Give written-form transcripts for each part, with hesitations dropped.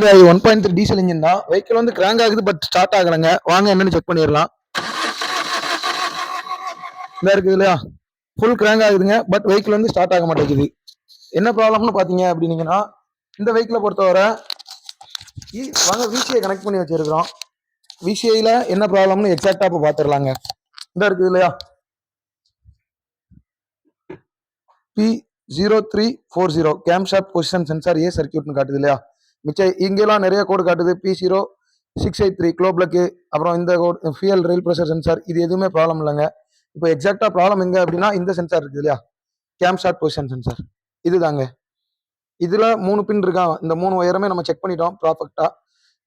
1.3 diesel engine தான். Vehicle வந்து crank ஆகுது, பட் ஸ்டார்ட் ஆகலைங்க. வாங்க என்னன்னு செக் பண்ணிடலாம். இந்த இருக்குது இல்லையா, ஃபுல் கிராங்க் ஆகுதுங்க, பட் வெஹிக்கிள் வந்து ஸ்டார்ட் ஆக மாட்டேங்குது. என்ன ப்ராப்ளம்னு பார்த்தீங்க அப்படின்னீங்கன்னா, இந்த வெஹிக்கிளை பொறுத்தவரை வாங்க விசிஐ கனெக்ட் பண்ணி வச்சிருக்கிறோம். விசிஐல என்ன ப்ராப்ளம்னு எக்ஸாக்டா இப்போ பார்த்துடலாங்க. இந்த இருக்குது இல்லையா, P0340 கேம்ஷாஃப்ட் பொசிஷன் சென்சார் ஏ சர்க்கியூட்னு காட்டுது இல்லையா. மிச்சம் இங்கெல்லாம் நிறைய கோடு காட்டுது. P0683 க்ளோப்ளக்கு, அப்புறம் இந்த கோட் ஃபியல் ரெயில் ப்ரெஷர் சென்சார், இது எதுவுமே ப்ராப்ளம் இல்லைங்க. இப்போ எக்ஸாக்டா ப்ராப்ளம் எங்க அப்படின்னா இந்த சென்சார் இருக்குது இல்லையா, கேம்ஷாஃப்ட் பொசிஷன் சென்சார், இதுதாங்க. இதுல 3 பின் இருக்கா, இந்த 3 ஒயருமே நம்ம செக் பண்ணிட்டோம் ப்ராப்பர்ட்டா.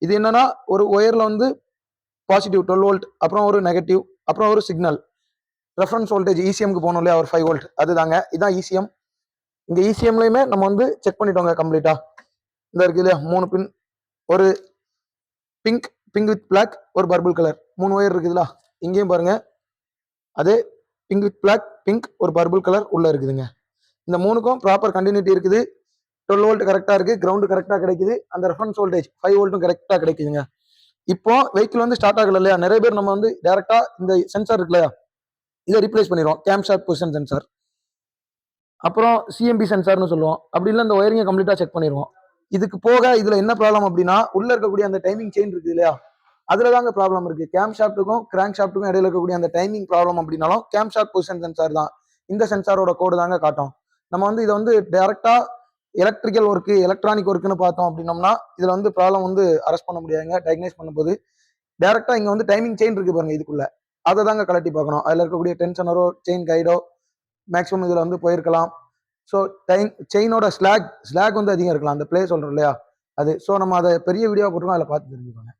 இது என்னன்னா, ஒரு ஒயர்ல வந்து பாசிட்டிவ் 12 வோல்ட், அப்புறம் ஒரு நெகட்டிவ், அப்புறம் ஒரு சிக்னல் ரெஃபரன்ஸ் வோல்டேஜ் இசிஎம்க்கு போகணும் இல்லையா, ஒரு 5 வோல்ட், அதுதாங்க. இதான் இசிஎம். இந்த இசிஎம்லையுமே நம்ம வந்து செக் பண்ணிட்டோங்க கம்ப்ளீட்டா. இந்த இருக்கு இல்லையா 3 பின், ஒரு பிங்க் வித் பிளாக், ஒரு பர்பிள் கலர், 3 ஒயர் இருக்குதுல்ல. இங்கேயும் பாருங்க, அதே பிங்க் வித் பிளாக், பிங்க், ஒரு பர்பிள் கலர் உள்ள இருக்குதுங்க. இந்த 3க்கும் ப்ராப்பர் கண்டினியூட்டி இருக்குது. 12 வோல்ட் கரெக்டா இருக்கு, கிரவுண்ட் கரெக்டா கிடைக்குது, அந்த ரெஃபரன்ஸ் வோல்டேஜ் 5 வோல்ட்டும் கரெக்டா கிடைக்குதுங்க. இப்போ வெஹிக்கிள் வந்து ஸ்டார்ட் ஆகல இல்லையா, நிறைய பேர் நம்ம வந்து டைரக்டா இந்த சென்சார் இருக்கு இல்லையா, இதை ரீப்ளேஸ் பண்ணிடுவோம், கேம்ஷாஃப்ட் பொசிஷன் சென்சார், அப்புறம் சிஎம்பி சென்சார்னு சொல்லுவோம். அப்படி இல்லை இந்த ஒயரிங்கை கம்ப்ளீட்டா செக் பண்ணிடுவோம். இதுக்கு போக இதுல என்ன ப்ராப்ளம் அப்படின்னா, உள்ள இருக்கக்கூடிய அந்த டைமிங் செயின் இருக்கு இல்லையா, அதுல தாங்க ப்ராப்ளம் இருக்கு. கேம்ஷாஃப்ட்டுக்கும் கிராங்க் ஷாஃப்ட்டுக்கும் இடையில இருக்கக்கூடிய அந்த டைமிங் ப்ராப்ளம் அப்படின்னாலும் கேம்ஷாஃப்ட் பொசிஷன் சென்சார் தான், இந்த சென்சாரோட கோடு தாங்க காட்டும். நம்ம வந்து இதை வந்து டைரக்டா எலக்ட்ரிக்கல் ஒர்க்கு, எலக்ட்ரானிக் ஒர்க்குன்னு பார்த்தோம் அப்படின்னோம்னா இதுல வந்து ப்ராப்ளம் வந்து அரெஸ்ட் பண்ண முடியாதுங்க. டயக்னைஸ் பண்ணும்போது டைரக்டா இங்க வந்து டைமிங் செயின் இருக்கு பாருங்க, இதுக்குள்ள அதை தாங்க கலட்டி பார்க்கணும். அதுல இருக்கக்கூடிய டென்ஷனரோ செயின் கைடோ மேக்ஸிமம் இதுல வந்து போயிருக்கலாம். ஸோ செயினோட ஸ்லாக் வந்து அதிகம் இருக்கலாம், அந்த பிளே சொல்றோம் இல்லையா அது. ஸோ நம்ம அதை பெரிய வீடியோ போட்டுருக்கோம், அதில் பார்த்து தெரிஞ்சுக்கோங்க.